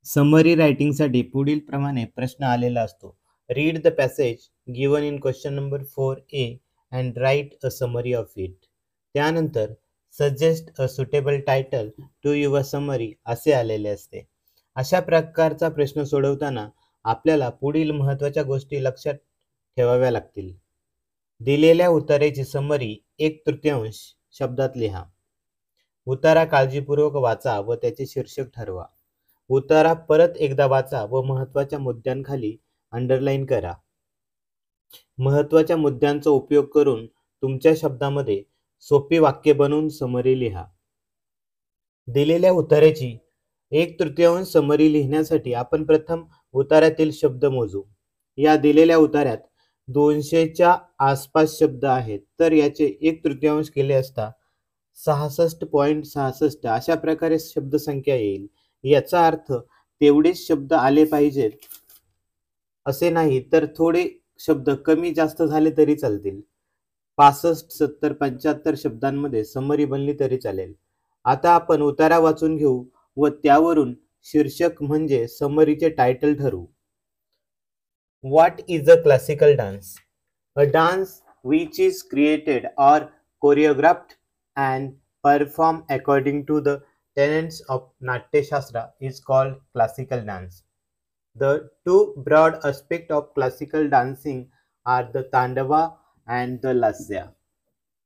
Summary रायटिंगसाठी पुढील प्रमाणे प्रश्न आलेला असतो. Read the passage given in question number 4A and write a summary of it. त्यानंतर suggest a suitable title to your summary असे आलेले असते. अशा प्रकारचा प्रश्न सोडवताना आपल्याला पुढील महत्त्वाच्या गोष्टी लक्षात ठेवाव्या लागतील. दिलेल्या उताराची समरी 1/3 शब्दात लिहा. उतारा काळजीपूर्वक वाचा व त्याचे शीर्षक ठरवा. उतारा परत एकदा वाचा व महत्त्वाच्या मुद्द्यांखाली अंडरलाईन करा. महत्त्वाच्या मुद्द्यांचा उपयोग करून तुमच्या शब्दामध्ये सोपी वाक्य बनवून समरी लिहा. दिलेल्या उताऱ्याची 1/3 समरी लिहिण्यासाठी आपण प्रथम उताऱ्यातील शब्द मोजू. या दिलेल्या उताऱ्यात 200च्या आसपास शब्द आहेत, तर याचे 1/3 केले असता 66.66 अशा प्रकारे शब्दसंख्या येईल. याचा अर्थ तेवढेच शब्द आले पाहिजेत असे नाही, तर थोडे शब्द कमी जास्त झाले तरी चालतील. 65, 70, 75 शब्दांमध्ये समरी बनली तरी चालेल. आता आपण उतारा वाचून घेऊ व त्यावरून शीर्षक म्हणजे समरीचे टायटल ठरवू. What is a classical dance? A dance which is created or choreographed and performed according to the tenets of Natya Shastra is called classical dance. The two broad aspects of classical dancing are the Tandava and the Lasya.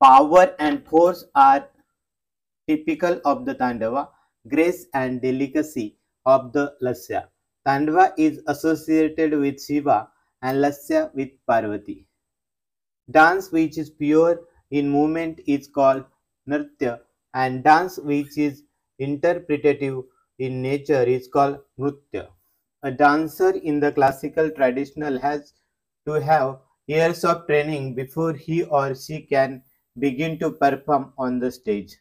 Power and force are typical of the Tandava, grace and delicacy of the Lasya. Tandava is associated with Shiva and Lasya with Parvati. Dance which is pure in movement is called Nritya, and dance which is interpretative in nature is called Nritya. A dancer in the classical traditional has to have years of training before he or she can begin to perform on the stage.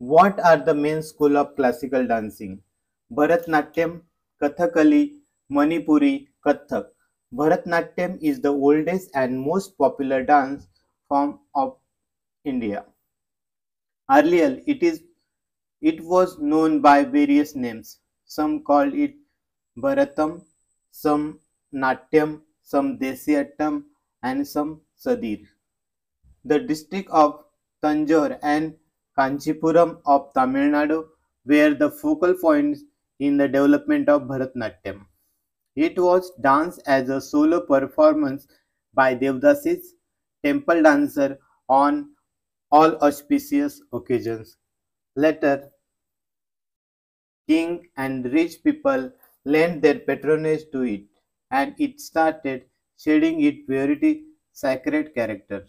What are the main school of classical dancing? Bharatnatyam, Kathakali, Manipuri, Kathak. Bharatnatyam is the oldest and most popular dance form of India. Earlier, it was known by various names. Some called it Bharatam, some Natyam, some Desiyattam, and some Sadir. The district of Tanjore and Kanchipuram of Tamil Nadu were the focal points in the development of Bharatnatyam. It was danced as a solo performance by Devdasis, temple dancer, on all auspicious occasions. Later, king and rich people lent their patronage to it, and it started shedding its purity, sacred character.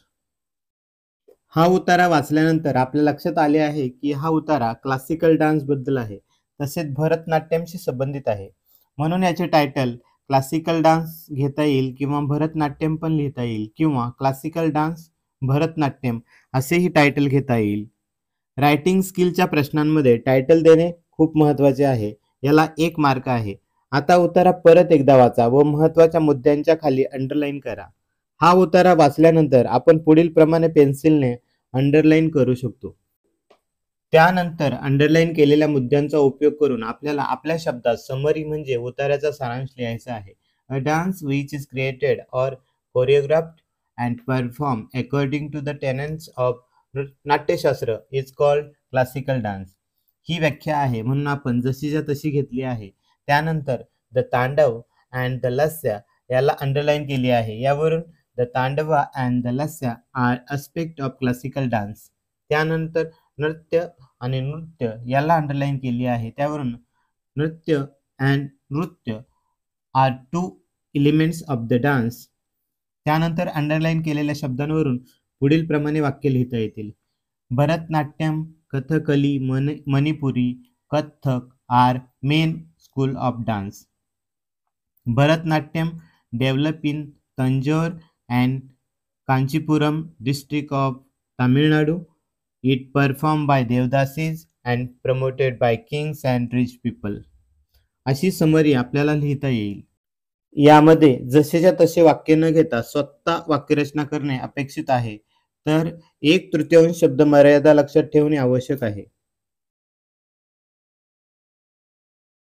हा उतारा वाचल्यानंतर आपल्या लक्षात आले आहे की हा उतारा क्लासिकल डान्स बद्दल आहे, तसेच भरतनाट्यमशी संबंधित आहे. म्हणून याचे टायटल क्लासिकल डान्स घेता येईल किंवा भरतनाट्यम पण लिहिता येईल किंवा क्लासिकल डान्स भरतनाट्यम असेही टायटल घेता येईल. रायटिंग स्किलच्या प्रश्नांमध्ये टायटल देणे खूप महत्त्वाचे आहे. याला 1 मार्क आहे. आता उतारा परत एकदा वाचा व महत्त्वाच्या मुद्द्यांच्या खाली अंडरलाईन करा. हा उतारा वाचल्यानंतर आपण पुढील प्रमाणे पेन्सिलने अंडरलाईन करू शकतो. त्यानंतर अंडरलाईन केलेल्या मुद्द्यांचा उपयोग करून आपल्याला आपल्या शब्दात समरी म्हणजे उतार्याचा सारांश लिहायचा आहे. A dance which is created or choreographed and perform according to the tenets of Natyashastra is called classical dance. ही व्याख्या आहे म्हणून आपण जशीच्या तशी घेतली आहे. त्यानंतर द तांडव अँड द लस्य याला अंडरलाईन केली आहे. यावरून the tandava and the lasya are aspect of classical dance. त्यानंतर नृत्य आणि नृत्य याला अंडरलाईन केली आहे. त्यावरून nritya and nritya are 2 elements of the dance. त्यानंतर अंडरलाईन केलेल्या शब्दांवरून पुढील प्रमाणे वाक्य लिहिता येतील. Bharatanatyam, Kathakali, Manipuri, Kathak are main school of dance. Bharatnatyam developed in Tanjore and Kanchipuram district of Tamil Nadu. It performed by Devdasis and promoted by kings and rich people. अशी summary आपल्याला लिहिता येईल. यामध्ये जसेच्या तसे वाक्य न घेता स्वतः वाक्यरचना करणे अपेक्षित आहे. तर 1/3 शब्द मर्यादा लक्षात ठेवणे आवश्यक आहे.